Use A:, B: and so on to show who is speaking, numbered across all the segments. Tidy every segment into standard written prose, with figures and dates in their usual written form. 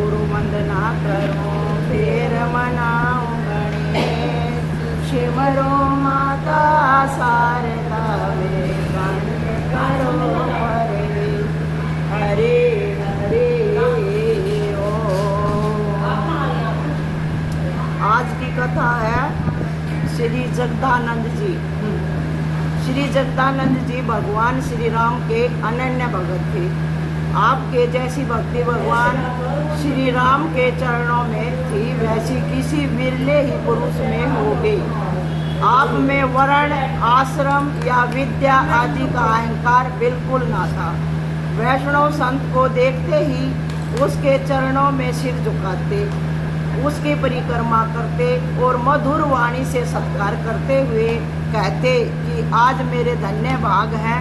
A: गुरु वंदना करो फिर मनाऊं गणेश। शिवरो माता शारदा वे कंठ करो हरे हरे हरे ओम। आज की कथा है श्री जगदानंद जी। श्री जगदानंद जी भगवान श्री राम के अनन्य भगत थे। आपके जैसी भक्ति भगवान श्री राम के चरणों में थी, वैसी किसी विरले ही पुरुष में हो गई। आप में वर्ण, आश्रम या विद्या आदि का अहंकार बिल्कुल ना था। वैष्णव संत को देखते ही उसके चरणों में सिर झुकाते, उसकी परिक्रमा करते और मधुर वाणी से सत्कार करते हुए कहते कि आज मेरे धन्य भाग हैं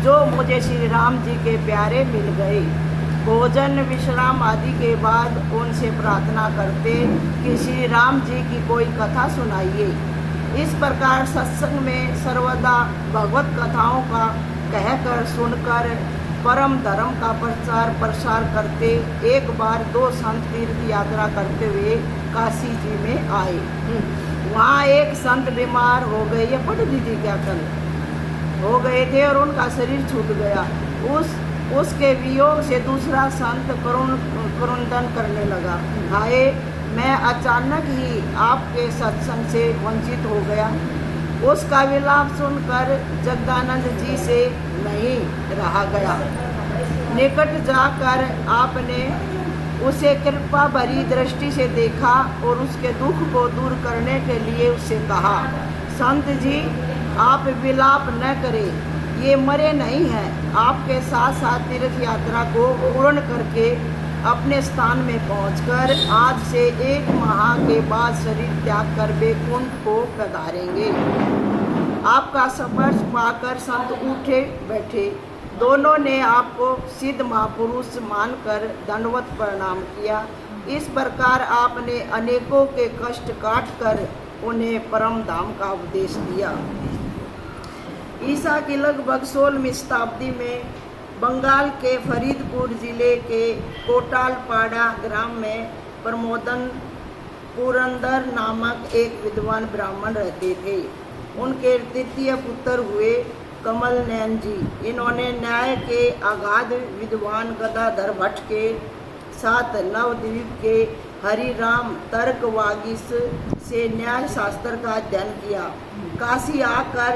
A: जो मुझे श्री राम जी के प्यारे मिल गए। भोजन विश्राम आदि के बाद उनसे प्रार्थना करते कि श्री राम जी की कोई कथा सुनाइए। इस प्रकार सत्संग में सर्वदा भगवत कथाओं का कहकर सुनकर परम धर्म का प्रचार प्रसार करते। एक बार दो संत तीर्थ यात्रा करते हुए काशी जी में आए। वहाँ एक संत बीमार हो गए, ये पढ़ दीजिए क्या कल हो गए थे और उनका शरीर छूट गया। उसके वियोग से दूसरा संत करुणदन करने लगा। हाय, मैं अचानक ही आपके सत्संग से वंचित हो गया। उसका विलाप सुनकर जगदानंद जी से नहीं रहा गया। निकट जाकर आपने उसे कृपा भरी दृष्टि से देखा और उसके दुख को दूर करने के लिए उससे कहा, संत जी आप विलाप न करें, ये मरे नहीं हैं। आपके साथ साथ तीर्थ यात्रा को पूर्ण करके अपने स्थान में पहुंचकर आज से 1 माह के बाद शरीर त्याग कर वैकुंठ को पधारेंगे। आपका स्पर्श पाकर संत उठे बैठे। दोनों ने आपको सिद्ध महापुरुष मानकर दंडवत प्रणाम किया। इस प्रकार आपने अनेकों के कष्ट काट कर उन्हें परम धाम का उपदेश दिया। ईसा की लगभग 16वीं शताब्दी में बंगाल के फरीदपुर जिले के कोटालपाड़ा ग्राम में प्रमोदन पुरंदर नामक एक विद्वान ब्राह्मण रहते थे। उनके तृतीय पुत्र हुए कमल नयन जी। इन्होंने न्याय के अगाध विद्वान गदाधर भट्ट के साथ नवद्वीप के हरिराम तर्क वागीश से न्याय शास्त्र का अध्ययन किया। काशी आकर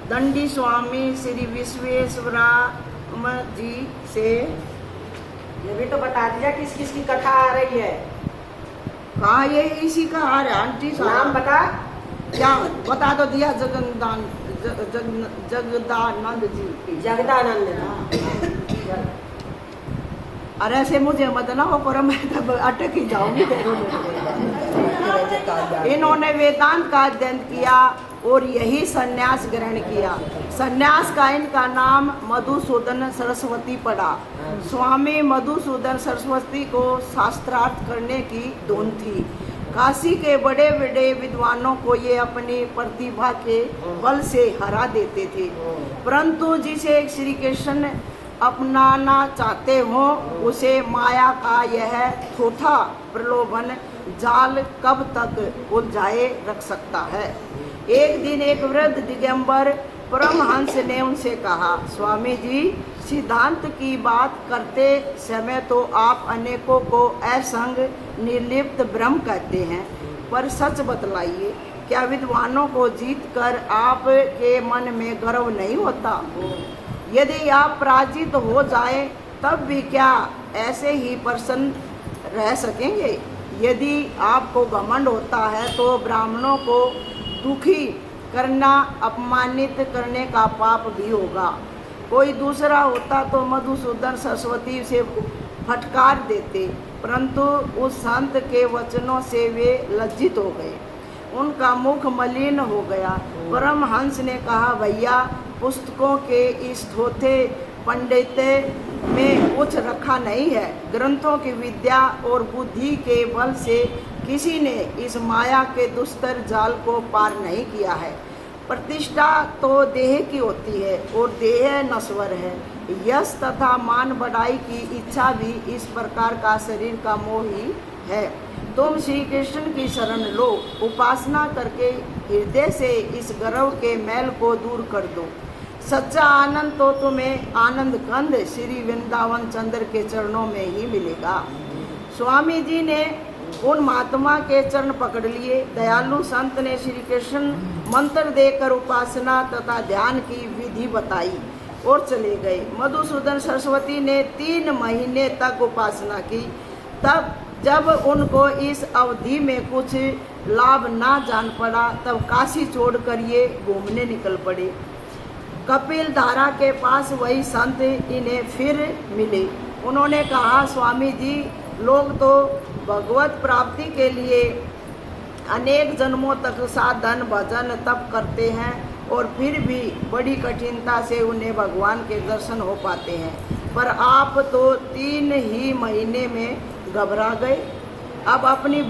A: दंडी स्वामी श्री विश्वेश्वरा जी से,
B: ये भी तो बता दिया किस किस की कथा आ रही है।
A: कहाँ ये इसी का आ रहा आंटी
B: नाम बता।
A: क्या बता तो दिया, जगदानंद जी।
B: जगदानंद।
A: अरे ऐसे मुझे मत ना हो, पर मैं तब अटक ही जाऊंगी। इन्होंने वेदांत का अध्ययन किया और यही संन्यास ग्रहण किया। संन्यास का इनका नाम मधुसूदन सरस्वती पड़ा। स्वामी मधुसूदन सरस्वती को शास्त्रार्थ करने की धुन थी। काशी के बड़े बड़े विद्वानों को ये अपनी प्रतिभा के बल से हरा देते थे, परंतु जिसे श्री कृष्ण अपनाना चाहते हो उसे माया का यह थोथा प्रलोभन जाल कब तक उलझाए रख सकता है। एक दिन एक वृद्ध दिगंबर परमहंस ने उनसे कहा, स्वामी जी सिद्धांत की बात करते समय तो आप अनेकों को असंग निर्लिप्त ब्रह्म कहते हैं, पर सच बतलाइए, क्या विद्वानों को जीत कर आपके मन में गर्व नहीं होता? यदि आप पराजित हो जाए तब भी क्या ऐसे ही प्रसन्न रह सकेंगे? यदि आपको घमंड होता है तो ब्राह्मणों को दुखी करना, अपमानित करने का पाप भी होगा। कोई दूसरा होता तो मधुसूदन सरस्वती से फटकार देते, परंतु उस संत के वचनों से वे लज्जित हो गए। उनका मुख मलिन हो गया। परमहंस ने कहा, भैया पुस्तकों के इस थोथे पंडिते में कुछ रखा नहीं है। ग्रंथों की विद्या और बुद्धि के बल से किसी ने इस माया के दुस्तर जाल को पार नहीं किया है। प्रतिष्ठा तो देह की होती है और देह नश्वर है। यश तथा मान बढ़ाई की इच्छा भी इस प्रकार का शरीर का मोह ही है। तुम श्री कृष्ण की शरण लो, उपासना करके हृदय से इस गर्व के मैल को दूर कर दो। सच्चा आनंद तो तुम्हें आनंद कंद श्री वृंदावन चंद्र के चरणों में ही मिलेगा। स्वामी जी ने उन महात्मा के चरण पकड़ लिए। दयालु संत ने श्री कृष्ण मंत्र देकर उपासना तथा ध्यान की विधि बताई और चले गए। मधुसूदन सरस्वती ने 3 महीने तक उपासना की। तब जब उनको इस अवधि में कुछ लाभ ना जान पड़ा, तब काशी छोड़कर ये घूमने निकल पड़े। कपिल धारा के पास वही संत इन्हें फिर मिले। उन्होंने कहा, स्वामी जी, लोग तो भगवत प्राप्ति के लिए अनेक जन्मों तक साधन भजन तप करते हैं और फिर भी बड़ी कठिनता से उन्हें भगवान के दर्शन हो पाते हैं, पर आप तो 3 ही महीने में घबरा गए। अब अपनी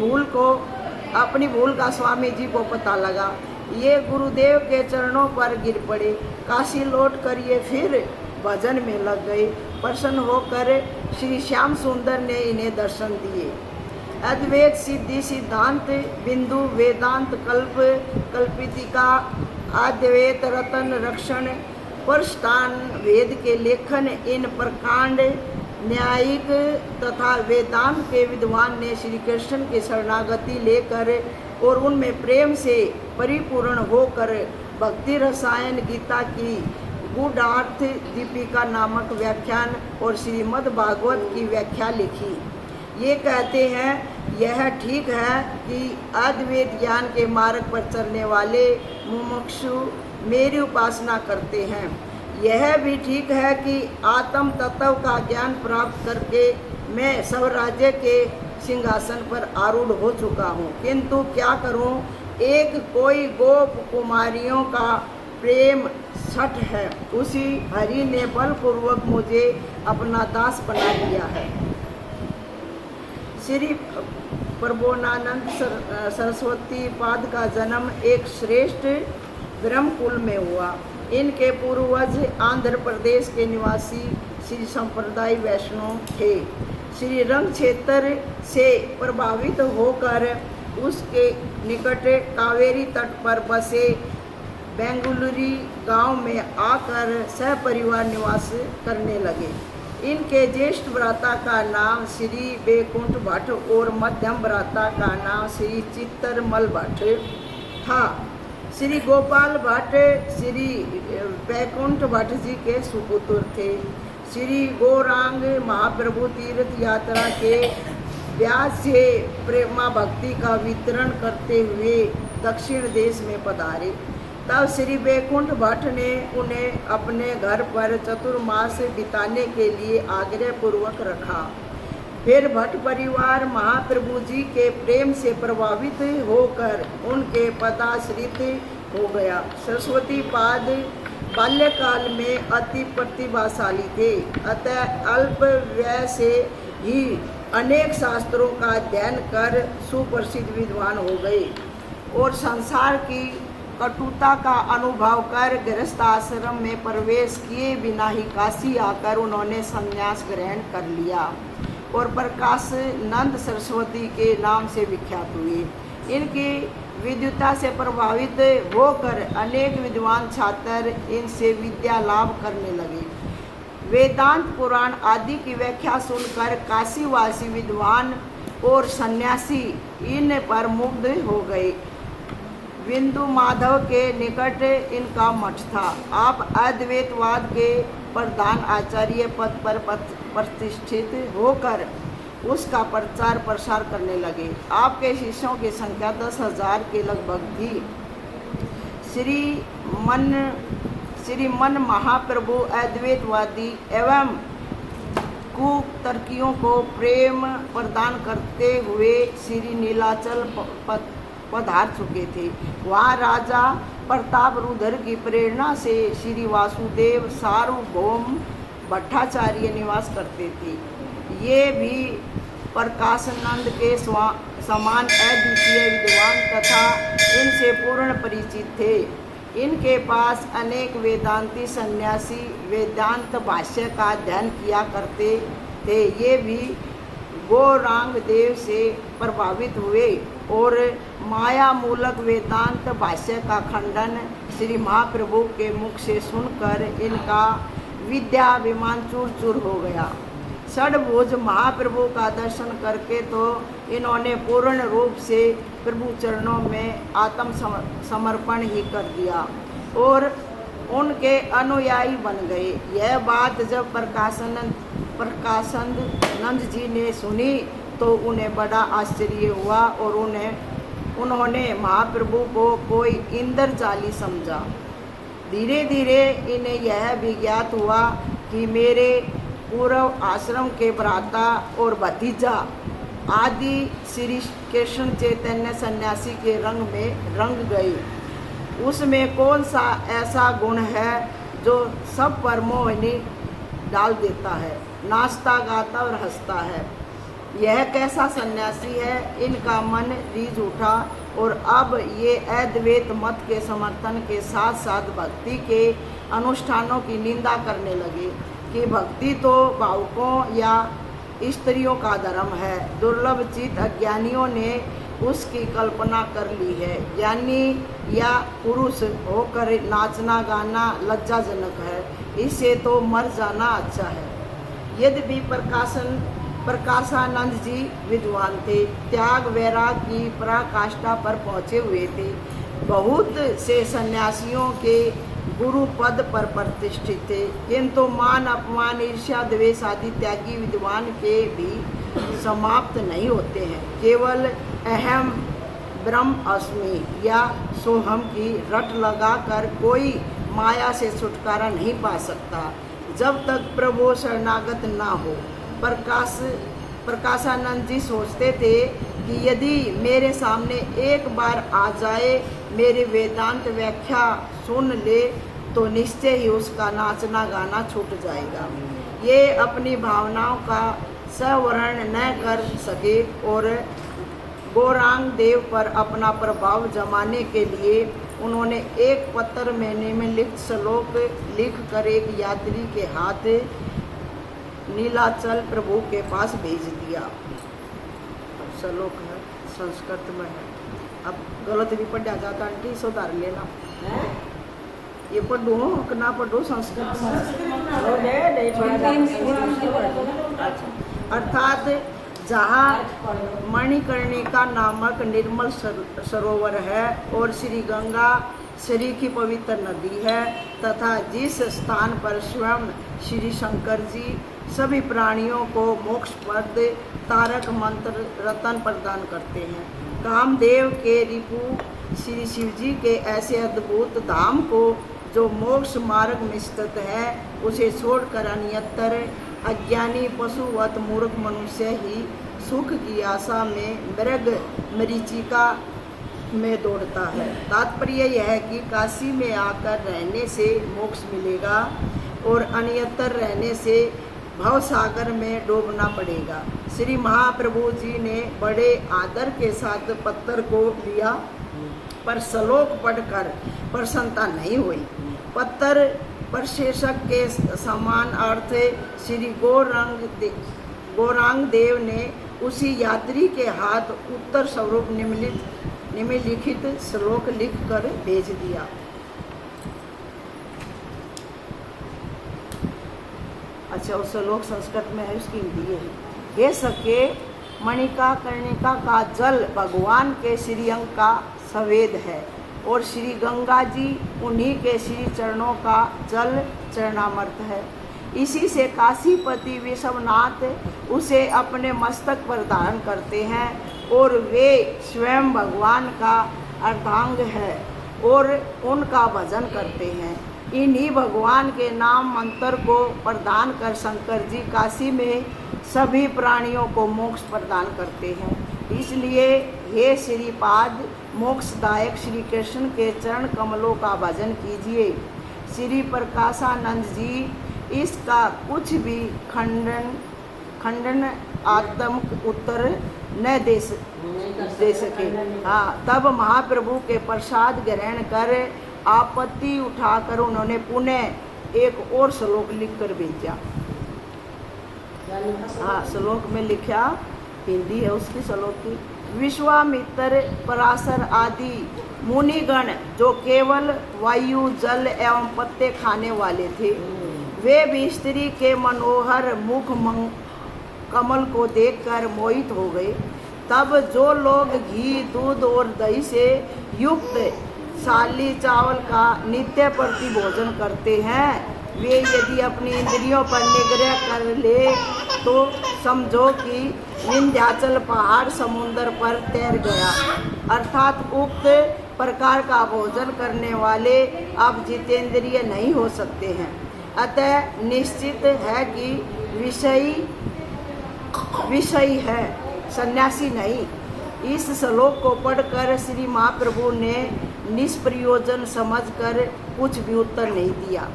A: भूल का स्वामी जी को पता लगा। ये गुरुदेव के चरणों पर गिर पड़े। काशी लौट कर ये फिर भजन में लग गए। प्रसन्न होकर श्री श्याम सुंदर ने इन्हें दर्शन दिए। अद्वैत सिद्धि सिद्धांत बिंदु वेदांत कल्प कल्पितिका अद्वैत रतन रक्षण परस्थान वेद के लेखन इन प्रकांड न्यायिक तथा वेदांत के विद्वान ने श्री कृष्ण की शरणागति लेकर और उनमें प्रेम से परिपूर्ण होकर भक्ति रसायन गीता की गूढ़ार्थ दीपिका नामक व्याख्यान और श्रीमद् भागवत की व्याख्या लिखी। ये कहते हैं, यह ठीक है कि अद्वैत ज्ञान के मार्ग पर चलने वाले मुमुक्षु मेरी उपासना करते हैं। यह भी ठीक है कि आत्म तत्व का ज्ञान प्राप्त करके मैं सब राज्य के सिंहासन पर आरूढ़ हो चुका हूँ, किंतु क्या करूँ, एक कोई गोप कुमारियों का प्रेम छठ है। उसी हरि ने बलपूर्वक मुझे अपना दास बना लिया है। श्री प्रबोधानंद सरस्वती पाद का जन्म एक श्रेष्ठ ब्रह्मकुल में हुआ। इनके पूर्वज आंध्र प्रदेश के निवासी श्री संप्रदाय वैष्णव थे। श्री रंग क्षेत्र से प्रभावित होकर उसके निकट कावेरी तट पर बसे बेंगलुरी गांव में आकर सहपरिवार निवास करने लगे। इनके ज्येष्ठ भ्राता का नाम श्री बैकुंठ भट्ट और मध्यम भ्राता का नाम श्री चित्तरमल भट्ट था। श्री गोपाल भट्ट श्री बैकुंठ भट्ट जी के सुपुत्र थे। श्री गौरांग महाप्रभु तीर्थ यात्रा के ब्याज से प्रेमा भक्ति का वितरण करते हुए दक्षिण देश में पधारे। तब श्री बैकुंठ भट्ट ने उन्हें अपने घर पर चतुर्मास बिताने के लिए आग्रह पूर्वक रखा। फिर भट्ट परिवार महाप्रभु जी के प्रेम से प्रभावित होकर उनके पदाश्रित हो गया। सरस्वती पाद बाल्यकाल में अति प्रतिभाशाली थे, अतः अल्प व्यय से ही अनेक शास्त्रों का अध्ययन कर सुप्रसिद्ध विद्वान हो गए और संसार की कटुता का अनुभव कर गृहस्थ आश्रम में प्रवेश किए बिना ही काशी आकर उन्होंने संन्यास ग्रहण कर लिया और प्रकाश नंद सरस्वती के नाम से विख्यात हुए। इनकी विद्वता से प्रभावित होकर अनेक विद्वान छात्र इनसे विद्या लाभ करने लगे। वेदांत पुराण आदि की व्याख्या सुनकर काशीवासी विद्वान और सन्यासी इन पर मुग्ध हो गए। बिंदु माधव के निकट इनका मठ था। आप अद्वैतवाद के प्रधान आचार्य पद पर प्रतिष्ठित होकर उसका प्रचार प्रसार करने लगे। आपके शिष्यों की संख्या 10,000 के लगभग थी। श्री मन महाप्रभु अद्वैतवादी एवं कुतर्कियों को प्रेम प्रदान करते हुए श्री नीलाचल पधार चुके थे। वहाँ राजा प्रताप रुद्र की प्रेरणा से श्री वासुदेव सार्वभौम भट्टाचार्य निवास करते थे। ये भी प्रकाशानंद के समान अद्वितीय विद्वान तथा इनसे पूर्ण परिचित थे। इनके पास अनेक वेदांती सन्यासी वेदांत भाष्य का अध्ययन किया करते थे। ये भी गौरांग देव से प्रभावित हुए और माया मूलक वेदांत भाष्य का खंडन श्री महाप्रभु के मुख से सुनकर इनका विद्याभिमान चूर चूर हो गया। षडभुज महाप्रभु का दर्शन करके तो इन्होंने पूर्ण रूप से प्रभु चरणों में आत्म समर्पण ही कर दिया और उनके अनुयायी बन गए। यह बात जब प्रकाशानंद जी ने सुनी तो उन्हें बड़ा आश्चर्य हुआ और उन्होंने महाप्रभु को कोई इंद्रजाली समझा। धीरे धीरे इन्हें यह भी ज्ञात हुआ कि मेरे पूर्व आश्रम के भ्राता और भतीजा आदि श्री कृष्ण चैतन्य सन्यासी के रंग में रंग गए। उसमें कौन सा ऐसा गुण है जो सब पर मोहिनी डाल देता है, नाचता गाता और हंसता है। यह कैसा सन्यासी है। इनका मन रीझ उठा और अब ये अद्वैत मत के समर्थन के साथ साथ भक्ति के अनुष्ठानों की निंदा करने लगे कि भक्ति तो भावुकों या स्त्रियों का धर्म है। दुर्लभ चित्त अज्ञानियों ने उसकी कल्पना कर ली है। ज्ञानी या पुरुष होकर नाचना गाना लज्जाजनक है, इससे तो मर जाना अच्छा है। यद्यपि प्रकाशानंद जी विद्वान थे, त्याग वैराग की पराकाष्ठा पर पहुँचे हुए थे। बहुत से सन्यासियों के गुरु पद पर प्रतिष्ठित थे, किंतु मान अपमान ईर्ष्या द्वेष आदि त्यागी विद्वान के भी समाप्त नहीं होते हैं। केवल अहम ब्रह्म अस्मि या सोहम की रट लगाकर कोई माया से छुटकारा नहीं पा सकता जब तक प्रभु शरणागत ना हो। प्रकाशानंद जी सोचते थे कि यदि मेरे सामने एक बार आ जाए, मेरी वेदांत व्याख्या सुन ले तो निश्चय ही उसका नाचना गाना छूट जाएगा। ये अपनी भावनाओं का संवरण न कर सके और गौरांग देव पर अपना प्रभाव जमाने के लिए उन्होंने एक पत्र में निम्नलिखित श्लोक लिख कर एक यात्री के हाथ नीलाचल प्रभु के पास भेज दिया। श्लोक है, संस्कृत में है। अब गलत भी पढ़ा जाता आंटी, सुधार लेना। ये पढ़ो कि ना पढ़ो, संस्कृत अर्थात जहाँ मणिकर्णिका नामक निर्मल सरोवर है और श्री गंगा श्री की पवित्र नदी है तथा जिस स्थान पर स्वयं श्री शंकर जी सभी प्राणियों को मोक्षप्रद तारक मंत्र रतन प्रदान करते हैं। कामदेव के रिपु श्री शिव जी के ऐसे अद्भुत धाम को जो मोक्ष मार्ग में स्थित है, उसे छोड़कर अन्यत्र अज्ञानी पशुवत मूर्ख मनुष्य ही सुख की आशा में मृग मरीचिका में दौड़ता है। तात्पर्य यह है कि काशी में आकर रहने से मोक्ष मिलेगा और अन्यत्र रहने से भवसागर में डूबना पड़ेगा। श्री महाप्रभु जी ने बड़े आदर के साथ पत्थर को लिया, पर श्लोक पढ़कर प्रसन्नता नहीं हुई। पत्थर पर शीर्षक के समान अर्थ श्री गौरांग देव ने उसी यात्री के हाथ उत्तर स्वरूप निम्नलिखित श्लोक लिखकर भेज दिया। अच्छा, उस श्लोक संस्कृत में है, उसकी हिंदी है। हे सके, मणिका कर्णिका का जल भगवान के श्रीअंग का सवेद है और श्री गंगा जी उन्हीं के श्री चरणों का जल चरणामृत है। इसी से काशीपति विश्वनाथ उसे अपने मस्तक पर धारण करते हैं और वे स्वयं भगवान का अर्धांग है और उनका भजन करते हैं। इन्हीं भगवान के नाम मंत्र को प्रदान कर शंकर जी काशी में सभी प्राणियों को मोक्ष प्रदान करते हैं। इसलिए हे श्रीपाद मोक्षदायक श्री कृष्ण के चरण कमलों का भजन कीजिए। श्री प्रकाशानंद जी इसका कुछ भी खंडनात्मक उत्तर न दे सके। हाँ, तब महाप्रभु के प्रसाद ग्रहण कर आपत्ति उठाकर उन्होंने पुनः एक और श्लोक लिखकर भेजा।
B: क्या लिखा सर?
A: हाँ, श्लोक में लिखा, हिंदी है उसकी श्लोक की। विश्वामित्र, पराशर आदि मुनिगण जो केवल वायु, जल एवं पत्ते खाने वाले थे, वे भी स्त्री के मनोहर मुख कमल को देखकर मोहित हो गए। तब जो लोग घी, दूध और दही से युक्त साली चावल का नित्य प्रति भोजन करते हैं, वे यदि अपनी इंद्रियों पर निग्रह कर ले तो समझो कि विंध्याचल पहाड़ समुद्र पर तैर गया। अर्थात उक्त प्रकार का भोजन करने वाले अब जितेंद्रिय नहीं हो सकते हैं। अतः निश्चित है कि विषयी है, सन्यासी नहीं। इस श्लोक को पढ़कर श्री महाप्रभु ने निष्प्रयोजन समझकर कुछ भी उत्तर नहीं दिया,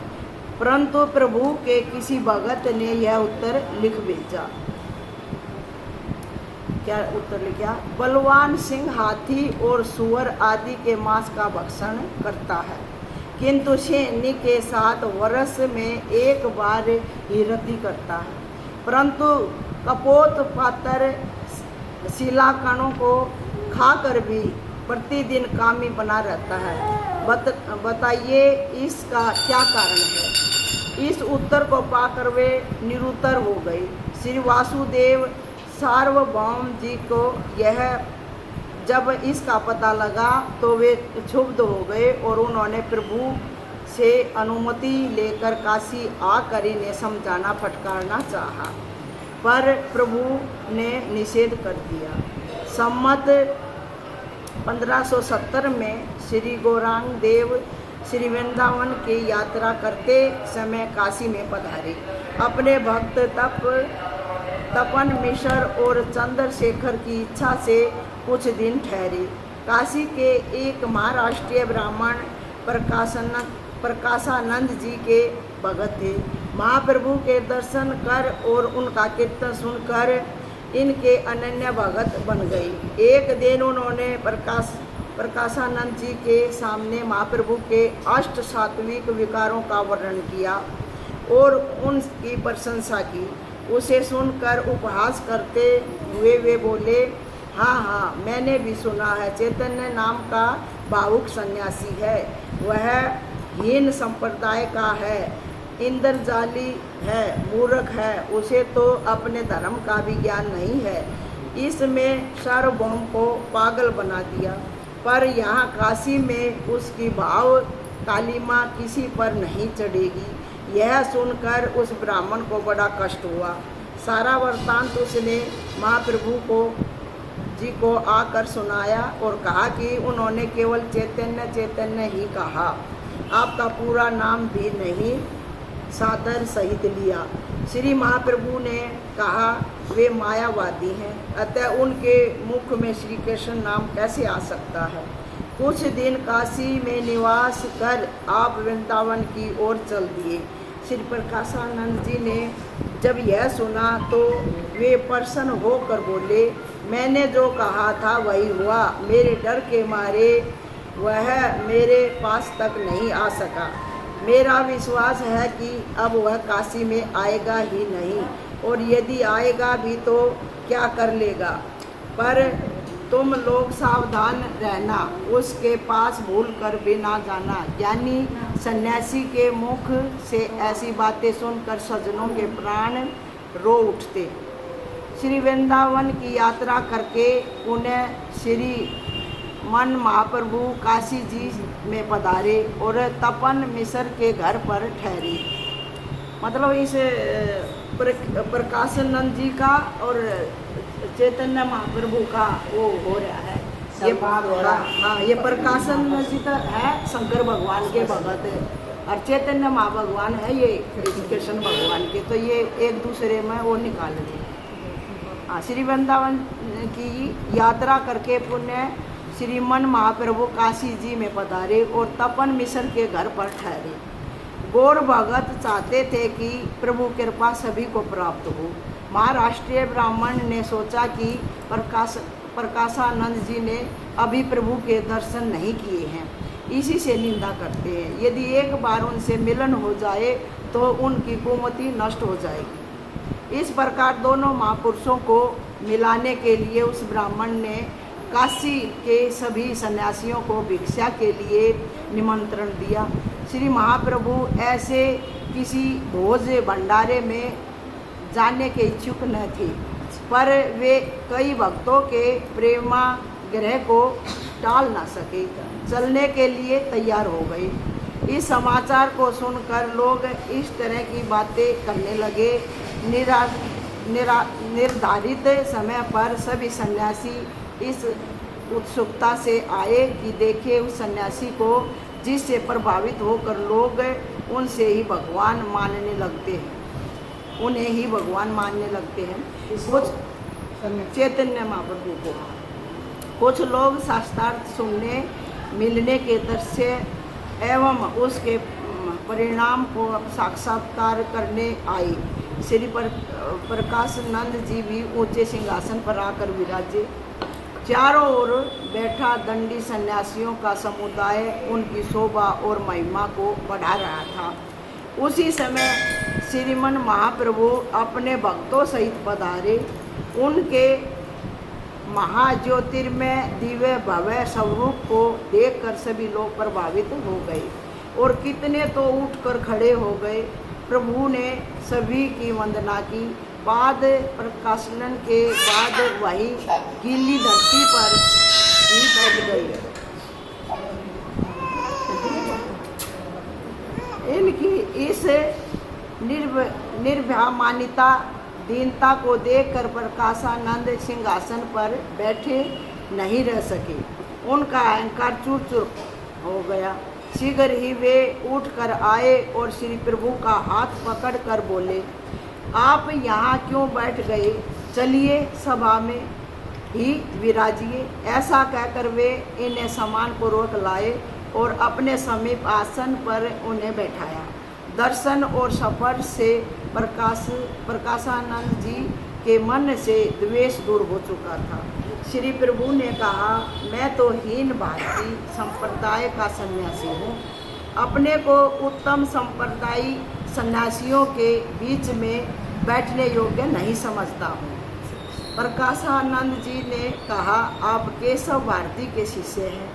A: परंतु प्रभु के किसी भगत ने यह उत्तर लिख भेजा। क्या उत्तर लिखा? बलवान सिंह हाथी और सुअर आदि के मांस का भक्षण करता है, किंतु सैन्य के साथ वर्ष में एक बार ही रति करता है, परंतु कपोत पातर शिलाकणों को खाकर भी प्रतिदिन कामी बना रहता है। बताइए इसका क्या कारण है? इस उत्तर को पाकर वे निरुत्तर हो गए। श्री वासुदेव सार्वभौम जी को यह जब इसका पता लगा तो वे क्षुब्ध हो गए और उन्होंने प्रभु से अनुमति लेकर काशी आकर इन्हें समझाना फटकारना चाहा, पर प्रभु ने निषेध कर दिया। सम्मत 1570 में श्री गौरांग देव श्री वृंदावन की यात्रा करते समय काशी में पधारे। अपने भक्त तपन मिश्र और चंद्रशेखर की इच्छा से कुछ दिन ठहरे। काशी के एक महाराष्ट्रीय ब्राह्मण प्रकाशानंद जी के भगत थे। महाप्रभु के दर्शन कर और उनका कीर्तन सुनकर इनके अनन्य भगत बन गई। एक दिन उन्होंने प्रकाशानंद जी के सामने महाप्रभु के अष्ट सात्विक विकारों का वर्णन किया और उनकी प्रशंसा की। उसे सुनकर उपहास करते हुए वे बोले, हाँ, मैंने भी सुना है, चैतन्य नाम का भावुक सन्यासी है। वह हीन संप्रदाय का है, इंद्रजाली है, मूर्ख है, उसे तो अपने धर्म का भी ज्ञान नहीं है। इसमें सार्वभौम को पागल बना दिया, पर यहाँ काशी में उसकी भाव कालिमा किसी पर नहीं चढ़ेगी। यह सुनकर उस ब्राह्मण को बड़ा कष्ट हुआ। सारा वृत्तांत उसने महाप्रभु जी को आकर सुनाया और कहा कि उन्होंने केवल चैतन्य ही कहा, आपका पूरा नाम भी नहीं सादर सहित लिया। श्री महाप्रभु ने कहा, वे मायावादी हैं, अतः उनके मुख में श्री कृष्ण नाम कैसे आ सकता है। कुछ दिन काशी में निवास कर आप वृंदावन की ओर चल दिए। श्री प्रकाशानंद जी ने जब यह सुना तो वे प्रसन्न होकर बोले, मैंने जो कहा था वही हुआ। मेरे डर के मारे वह मेरे पास तक नहीं आ सका। मेरा विश्वास है कि अब वह काशी में आएगा ही नहीं, और यदि आएगा भी तो क्या कर लेगा। पर तुम लोग सावधान रहना, उसके पास भूल कर भी ना जाना। यानी सन्यासी के मुख से ऐसी बातें सुनकर सज्जनों के प्राण रो उठते। श्री वृंदावन की यात्रा करके उन्हें श्री मन महाप्रभु काशी जी में पधारे और तपन मिश्र के घर पर ठहरे। मतलब इस प्रकाशानंद जी का और चैतन्य महाप्रभु का वो हो रहा है, ये
B: संवाद हो रहा है।
A: हाँ, ये प्रकाशानंद जी तो है शंकर भगवान के भगत और चैतन्य महाभगवान है ये कृष्ण भगवान के, तो ये एक दूसरे में वो निकाल दिए। हाँ, श्री वृंदावन की यात्रा करके पुण्य श्रीमन महाप्रभु काशी जी में पधारे और तपन मिश्र के घर पर ठहरे। गौर भगत चाहते थे कि प्रभु कृपा सभी को प्राप्त हो। महाराष्ट्रीय ब्राह्मण ने सोचा कि प्रकाशानंद जी ने अभी प्रभु के दर्शन नहीं किए हैं, इसी से निंदा करते हैं। यदि एक बार उनसे मिलन हो जाए तो उनकी कुमति नष्ट हो जाएगी। इस प्रकार दोनों महापुरुषों को मिलाने के लिए उस ब्राह्मण ने काशी के सभी सन्यासियों को भिक्षा के लिए निमंत्रण दिया। श्री महाप्रभु ऐसे किसी भोज भंडारे में जाने के इच्छुक न थे, पर वे कई भक्तों के प्रेमाग्रह को टाल न सके, चलने के लिए तैयार हो गए। इस समाचार को सुनकर लोग इस तरह की बातें करने लगे। निर्धारित समय पर सभी सन्यासी इस उत्सुकता से आए कि देखे उस सन्यासी को जिससे प्रभावित होकर लोग उनसे ही भगवान मानने लगते हैं, उन्हें ही भगवान मानने लगते हैं। कुछ चैतन्य महाप्रभु को कुछ लोग शास्त्रार्थ सुनने मिलने के दृश्य एवं उसके परिणाम को साक्षात्कार करने आए। श्री प्रकाशानंद जी भी ऊंचे सिंहासन पर आकर विराजे। चारों ओर बैठा दंडी सन्यासियों का समुदाय उनकी शोभा और महिमा को बढ़ा रहा था। उसी समय श्रीमन महाप्रभु अपने भक्तों सहित पधारे। उनके महाज्योतिर्मय दिव्य भव्य स्वरूप को देखकर सभी लोग प्रभावित हो गए और कितने तो उठकर खड़े हो गए। प्रभु ने सभी की वंदना की। पाद प्रकाशन के बाद वही गीली धरती पर ही बैठ गए। इनकी इस निर्भयमानिता दीनता को देखकर प्रकाशानंद सिंहासन पर बैठे नहीं रह सके। उनका अहंकार चूर चूर हो गया। शीघ्र ही वे उठकर आए और श्री प्रभु का हाथ पकड़कर बोले, आप यहाँ क्यों बैठ गए? चलिए सभा में ही विराजिए। ऐसा कहकर वे इन्हें सम्मानपूर्वक लाए और अपने समीप आसन पर उन्हें बैठाया। दर्शन और स्पर्श से प्रकाशानंद जी के मन से द्वेष दूर हो चुका था। श्री प्रभु ने कहा, मैं तो हीन भारतीय संप्रदाय का सन्यासी हूँ, अपने को उत्तम संप्रदायी सन्यासियों के बीच में बैठने योग्य नहीं समझता हूँ। प्रकाशानंद जी ने कहा, आप केशव भारती के शिष्य हैं,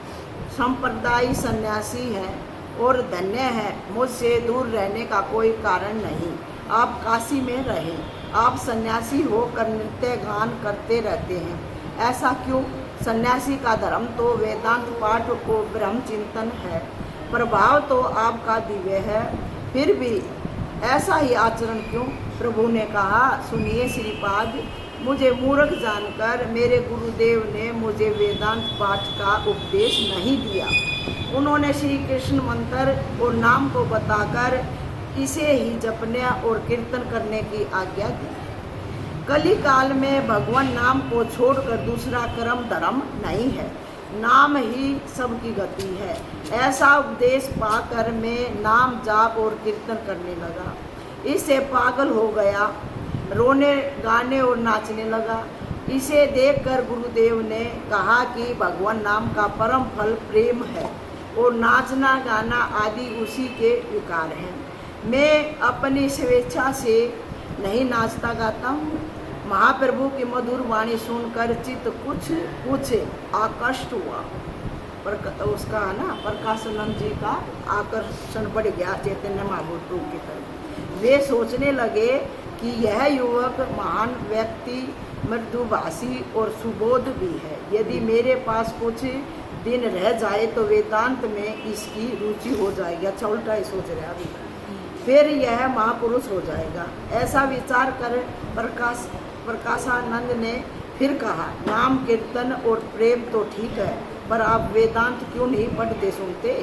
A: संप्रदायी सन्यासी हैं और धन्य है। मुझसे दूर रहने का कोई कारण नहीं। आप काशी में रहें। आप सन्यासी होकर नृत्य गान करते रहते हैं, ऐसा क्यों? सन्यासी का धर्म तो वेदांत पाठ को ब्रह्म चिंतन है। प्रभाव तो आपका दिव्य है, फिर भी ऐसा ही आचरण क्यों? प्रभु ने कहा, सुनिए श्रीपाद, मुझे मूर्ख जानकर मेरे गुरुदेव ने मुझे वेदांत पाठ का उपदेश नहीं दिया। उन्होंने श्री कृष्ण मंत्र और नाम को बताकर इसे ही जपने और कीर्तन करने की आज्ञा दी। कली काल में भगवान नाम को छोड़कर दूसरा कर्म धर्म नहीं है, नाम ही सबकी गति है। ऐसा उपदेश पाकर मैं नाम जाप और कीर्तन करने लगा। इससे पागल हो गया, रोने गाने और नाचने लगा। इसे देखकर गुरुदेव ने कहा कि भगवान नाम का परम फल प्रेम है और नाचना गाना आदि उसी के विकार हैं। मैं अपनी स्वेच्छा से नहीं नाचता गाता हूँ। महाप्रभु की मधुर वाणी सुनकर चित्त कुछ आकर्षित हुआ। उसका ना प्रकाशानंद जी का आकर्षण बढ़ गया चैतन्य महाप्रभु की तरफ। वे सोचने लगे कि यह युवक महान व्यक्ति, मृदुभाषी और सुबोध भी है। यदि मेरे पास कुछ दिन रह जाए तो वेदांत में इसकी रुचि हो जाएगी। अच्छा, उल्टा ही सोच रहे अभी, फिर यह महापुरुष हो जाएगा। ऐसा विचार कर प्रकाशानंद ने फिर कहा, नाम कीर्तन और प्रेम तो ठीक है, पर आप वेदांत क्यों नहीं पढ़ते सुनते?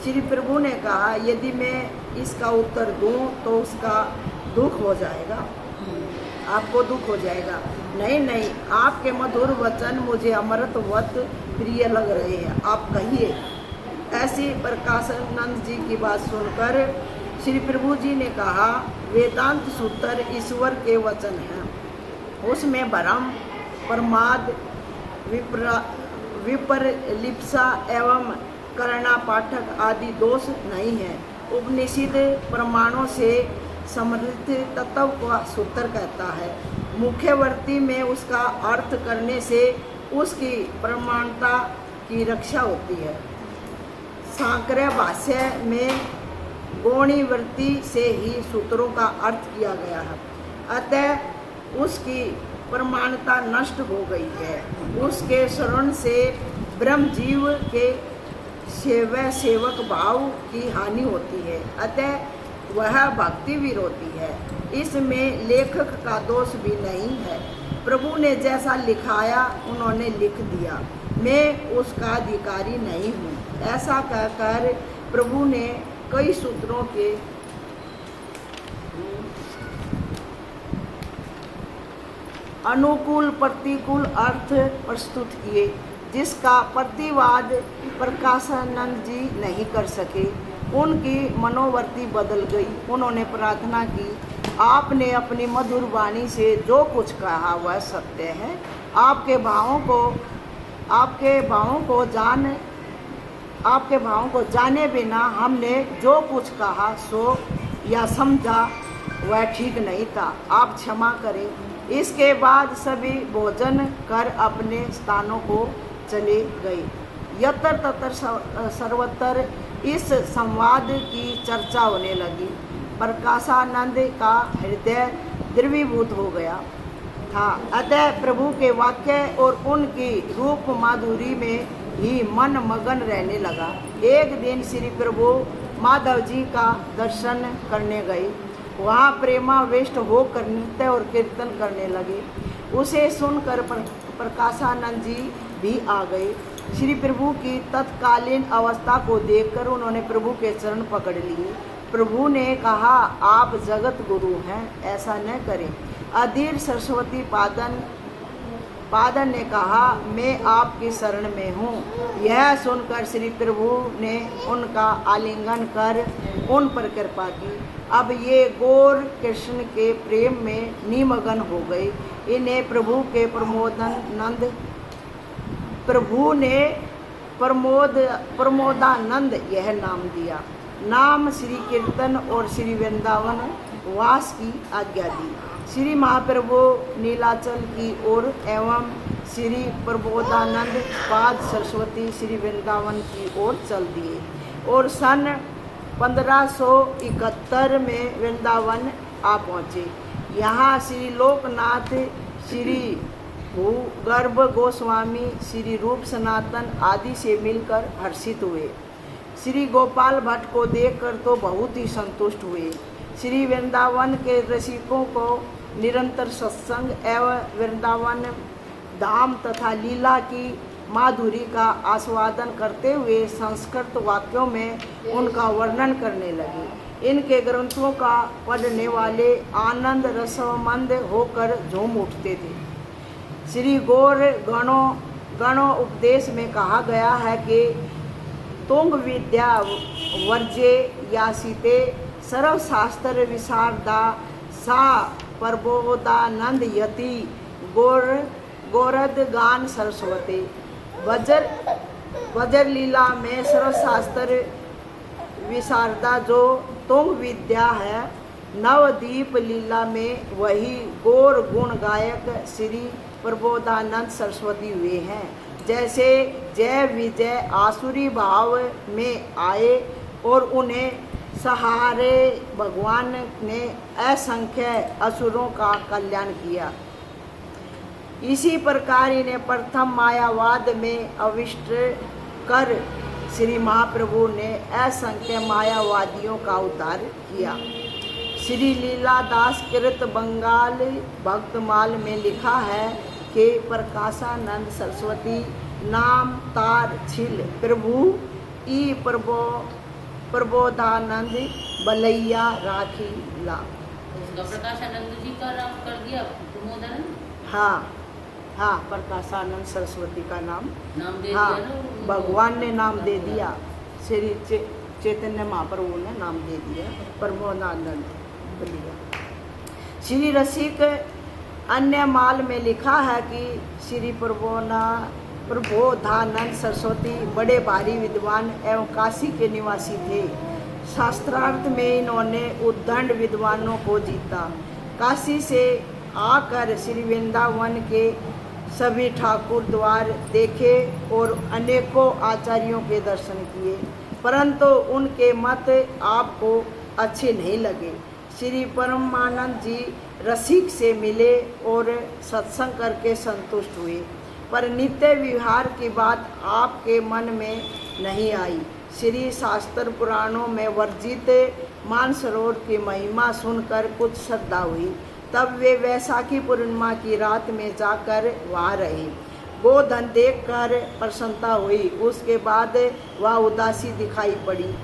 A: श्री प्रभु ने कहा, यदि मैं इसका उत्तर दूं तो उसका दुख हो जाएगा, आपको दुख हो जाएगा। नहीं, आपके मधुर वचन मुझे अमृतवत प्रिय लग रहे हैं, आप कहिए। ऐसी प्रकाशानंद जी की बात सुनकर श्री प्रभु जी ने कहा, वेदांत सूत्र ईश्वर के वचन हैं, उसमें भ्रम, प्रमाद, विपरलिप्सा एवं करना पाठक आदि दोष नहीं है। उपनिषद प्रमाणों से समृद्ध तत्व का सूत्र कहता है। मुख्यवर्ती में उसका अर्थ करने से उसकी प्रमाणता की रक्षा होती है। सांकर्य भाष्य में गौणीवृत्ति से ही सूत्रों का अर्थ किया गया है, अतः उसकी प्रमाणता नष्ट हो गई है। उसके शरण से ब्रह्म जीव के सेवक भाव की हानि होती है, अतः वह भक्ति विरोधी है। इसमें लेखक का दोष भी नहीं है। प्रभु ने जैसा लिखाया उन्होंने लिख दिया, मैं उसका अधिकारी नहीं हूँ। ऐसा कहकर प्रभु ने कई सूत्रों के अनुकूल प्रतिकूल अर्थ प्रस्तुत किए, जिसका प्रतिवाद प्रकाशानंद जी नहीं कर सके। उनकी मनोवृत्ति बदल गई। उन्होंने प्रार्थना की, आपने अपनी मधुर वाणी से जो कुछ कहा वह सत्य है। आपके भावों को जाने बिना हमने जो कुछ कहा सो या समझा वह ठीक नहीं था, आप क्षमा करें। इसके बाद सभी भोजन कर अपने स्थानों को चले गए। यत्र तत्र सर्वत्र इस संवाद की चर्चा होने लगी। प्रकाशानंद का हृदय द्रवीभूत हो गया था, अतः प्रभु के वाक्य और उनकी रूप माधुरी में ही मन मगन रहने लगा। एक दिन श्री प्रभु माधव जी का दर्शन करने गए। वहाँ प्रेमावेष्ट होकर नृत्य और कीर्तन करने लगे। उसे सुनकर प्रकाशानंद जी भी आ गए। श्री प्रभु की तत्कालीन अवस्था को देखकर उन्होंने प्रभु के चरण पकड़ लिए। प्रभु ने कहा, आप जगत गुरु हैं, ऐसा न करें। अधीर सरस्वती पादन ने कहा, मैं आपकी शरण में हूँ। यह सुनकर श्री प्रभु ने उनका आलिंगन कर उन पर कृपा की। अब ये गौर कृष्ण के प्रेम में निमग्न हो गए। इन्हें प्रभु ने प्रमोदानंद यह नाम दिया। नाम श्री कीर्तन और श्री वृंदावन वास की आज्ञा दी। श्री महाप्रभु नीलाचल की ओर एवं श्री प्रबोधानंद पाद सरस्वती श्री वृंदावन की ओर चल दिए और सन 1571 में वृंदावन आ पहुँचे। यहाँ श्री लोकनाथ, श्री भूगर्भ गोस्वामी, श्री रूप सनातन आदि से मिलकर हर्षित हुए। श्री गोपाल भट्ट को देखकर तो बहुत ही संतुष्ट हुए। श्री वृंदावन के रसिकों को निरंतर सत्संग एवं वृंदावन धाम तथा लीला की माधुरी का आस्वादन करते हुए संस्कृत वाक्यों में उनका वर्णन करने लगे। इनके ग्रंथों का पढ़ने वाले आनंद रसमंद होकर झूम उठते थे। श्री गौर गणों उपदेश में कहा गया है कि तुंग विद्या वर्जे यासिते सर्वशास्त्र विशारदा सा प्रबोधानंद यति गौरद गान सरस्वती। वज्र लीला में सर्वशास्त्र विशारदा जो तुंग विद्या है, नवदीप लीला में वही गौर गुण गायक श्री प्रबोधानंद सरस्वती हुए हैं। जैसे जय विजय आसुरी भाव में आए और उन्हें सहारे भगवान ने असंख्य असुरों का कल्याण किया। इसी प्रकार इन्हें प्रथम मायावाद में अविष्ट कर श्री महाप्रभु ने असंख्य मायावादियों का उद्धार किया। श्री लीलादास कृत बंगाल भक्तमाल में लिखा है कि प्रकाशानंद सरस्वती नाम तार छिल प्रभु ई प्रबोधानंद बलैया राखी ला।
C: प्रकाशानंद जी का नाम कर दिया प्रमोदानंद।
A: हाँ, प्रकाशानंद सरस्वती का नाम
C: दे दिया ना,
A: भगवान ने नाम दे दिया। श्री चैतन्य महाप्रभु ने नाम दे दिया प्रमोदानंद बलैया। श्री रसिक अन्य माल में लिखा है कि श्री प्रबोधानंद सरस्वती बड़े भारी विद्वान एवं काशी के निवासी थे। शास्त्रार्थ में इन्होंने उद्दंड विद्वानों को जीता। काशी से आकर श्री वृंदावन के सभी ठाकुर द्वार देखे और अनेकों आचार्यों के दर्शन किए, परंतु उनके मत आपको अच्छे नहीं लगे। श्री परमानंद जी रसिक से मिले और सत्संग करके संतुष्ट हुए, पर नित्य विहार की बात आपके मन में नहीं आई। श्री शास्त्र पुराणों में वर्जित मानसरोवर की महिमा सुनकर कुछ श्रद्धा हुई। तब वे वैशाखी पूर्णिमा की रात में जाकर वहाँ रहे। गोधन देखकर प्रसन्नता हुई। उसके बाद वह उदासी दिखाई पड़ी।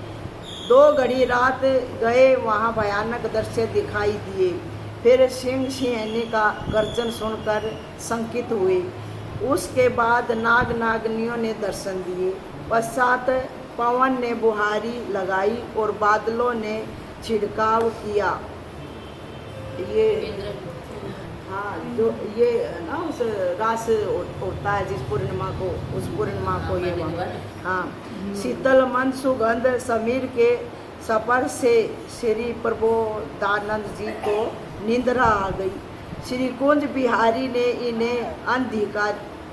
A: 2 घड़ी रात गए, वहाँ भयानक दृश्य दिखाई दिए। फिर सिंह सिंहनी का गर्जन सुनकर शंकित हुए। उसके बाद नाग नागनियों ने दर्शन दिए। पश्चात पवन ने बुहारी लगाई और बादलों ने छिड़काव किया। ये हाँ, जो ये ना उस रास होता है जिस पूर्णिमा को, उस पूर्णिमा को ये हाँ, शीतल मन सुगंध समीर के सफर से श्री प्रबोधानंद जी को निंद्रा आ गई। श्री कुंज बिहारी ने इन्हें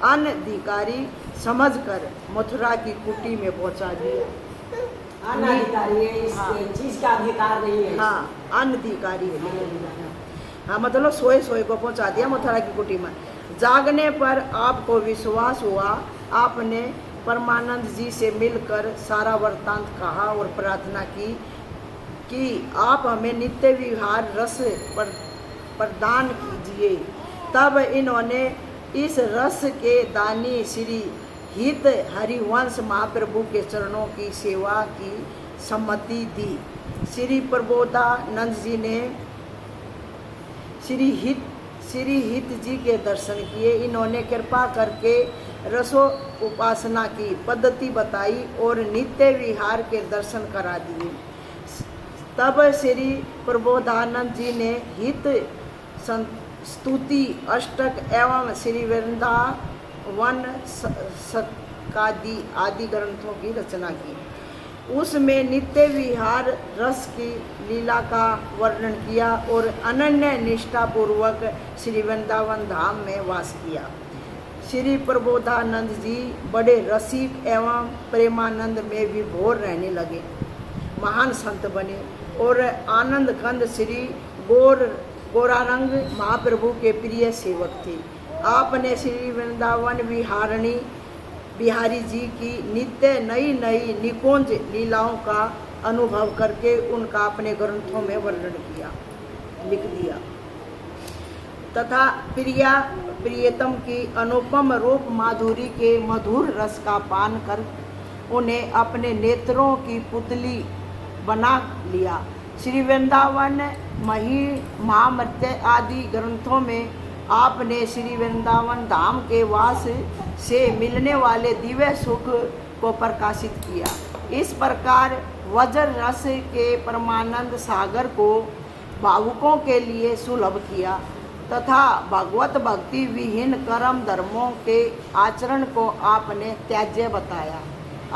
A: अनधिकारी समझकर मथुरा की कुटी में पहुंचा दिया।
B: अनधिकारी है, इस चीज का अधिकार नहीं है।
A: हाँ, अनधिकारी है। हाँ, मतलब सोए को पहुंचा दिया मथुरा की कुटी में। जागने पर आपको विश्वास हुआ। आपने परमानंद जी से मिलकर सारा वृत्तांत कहा और प्रार्थना की कि आप हमें नित्य विहार रस प्रदान कीजिए। तब इन्होंने इस रस के दानी श्री हित हरिवंश महाप्रभु के चरणों की सेवा की सम्मति दी। श्री प्रबोधानंद जी ने श्री हित जी के दर्शन किए। इन्होंने कृपा करके रसो उपासना की पद्धति बताई और नित्य विहार के दर्शन करा दिए। तब श्री प्रबोधानंद जी ने हित स्तुति अष्टक एवं श्री वृंदावन शतकादि आदि ग्रंथों की रचना की। उसमें नित्य विहार रस की लीला का वर्णन किया और अनन्य निष्ठा पूर्वक श्री वृंदावन धाम में वास किया। श्री प्रबोधानंद जी बड़े रसिक एवं प्रेमानंद में विभोर रहने लगे, महान संत बने और आनंद कंद श्री गौरांग महाप्रभु के प्रिय सेवक थे। आपने श्री वृंदावन बिहारी जी की नित्य नई निकुंज लीलाओं का अनुभव करके उनका अपने ग्रंथों में वर्णन किया, लिख दिया तथा प्रियतम की अनुपम रूप माधुरी के मधुर रस का पान कर उन्हें अपने नेत्रों की पुतली बना लिया। श्री वृंदावन महामृत्य आदि ग्रंथों में आपने श्री वृंदावन धाम के वास से मिलने वाले दिव्य सुख को प्रकाशित किया। इस प्रकार वज्र रस के परमानंद सागर को भावुकों के लिए सुलभ किया तथा भगवत भक्ति विहीन कर्म धर्मों के आचरण को आपने त्याज्य बताया।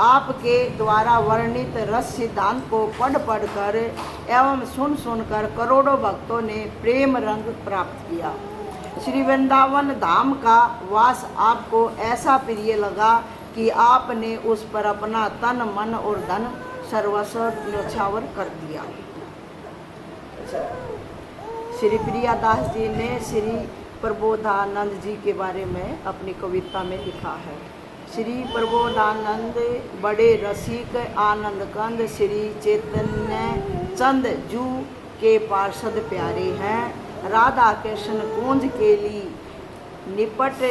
A: आपके द्वारा वर्णित रस सिद्धांत को पढ़ कर एवं सुन कर करोड़ों भक्तों ने प्रेम रंग प्राप्त किया। श्री वृंदावन धाम का वास आपको ऐसा प्रिय लगा कि आपने उस पर अपना तन मन और धन सर्वस्व न्यौछावर कर दिया। श्री प्रियादास जी ने श्री प्रबोधानंद जी के बारे में अपनी कविता में लिखा है। श्री प्रबोधानंद बड़े रसिक आनंद कंद श्री चैतन्य चंद जू के पार्षद प्यारे हैं। राधा कृष्ण कुंज के ली निपट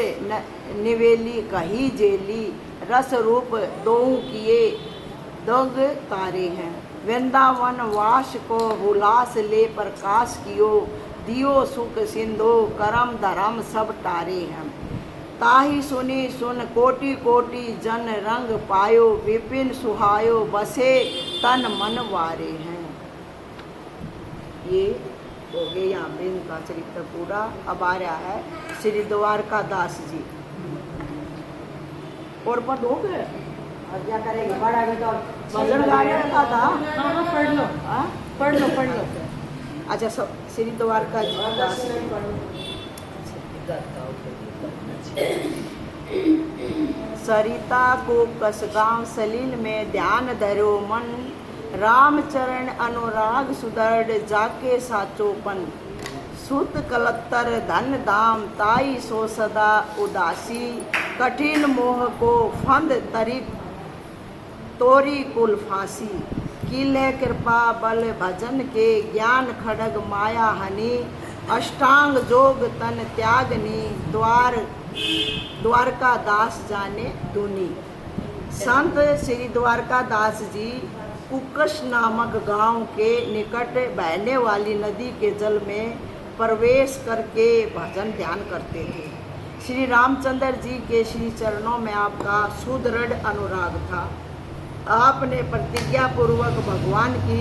A: निवेली कही जेली रस रूप दोऊ किए दग तारे हैं। वृंदावन वास को हुलास ले प्रकाश कियो दियो सुख सिंधो करम धर्म सब तारे हैं। ताही सुनी सुन कोटि कोटि जन रंग पायो विपिन सुहायो बसे तन मन वारे हैं। ये हो गए यहाँ पे इनका चरित्र पूरा। अब आ रहा है श्री द्वारका दास जी। और पद हो गए।
B: और क्या करेंगे, बड़ा भी तो
A: भजन गाने रखा था।
C: हाँ हाँ पढ़ लो
A: हाँ?
C: पढ़ लो पढ़ लो।
A: अच्छा सब श्री द्वारका जी दास सरिता को कसगांव सलील में ध्यान धरो मन, राम चरण अनुराग सुदृढ़ जाके साचोपन, सुत कलत्तर धन धाम ताई सो सदा उदासी, कठिन मोह को फंद तरिक तोरी कुल फांसी, किले कृपा बल भजन के ज्ञान खड़ग माया हनी, अष्टांग जोग तन त्यागनी, द्वारका दास जाने दुनी। संत श्री द्वारका दास जी कुकस नामक गांव के निकट बहने वाली नदी के जल में प्रवेश करके भजन ध्यान करते थे। श्री रामचंद्र जी के श्री चरणों में आपका सुदृढ़ अनुराग था। आपने प्रतिज्ञा पूर्वक भगवान की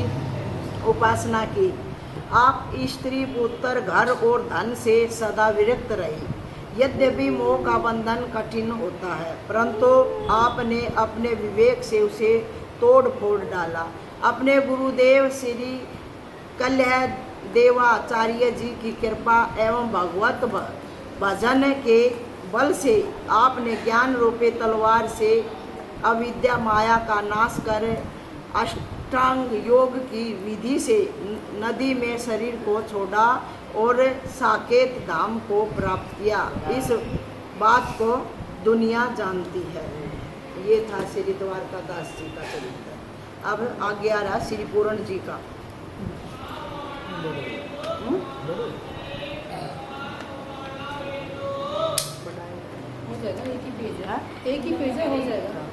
A: उपासना की। आप स्त्री पुत्र घर और धन से सदा विरक्त रहे। यद्यपि मोह का बंधन कठिन होता है, परंतु आपने अपने विवेक से उसे तोड़ फोड़ डाला। अपने गुरुदेव श्री कल्याण देवाचार्य जी की कृपा एवं भगवत भजन के बल से आपने ज्ञान रूपी तलवार से अविद्या माया का नाश कर अष्टांग योग की विधि से नदी में शरीर को छोड़ा और साकेत धाम को प्राप्त किया। इस बात को दुनिया जानती है। ये था श्री द्वारका दास जी का चरित्र। अब आगे आ रहा श्री पूरण जी का।
C: हो जाएगा, एक ही पेज है, एक ही पेज है, हो जाएगा।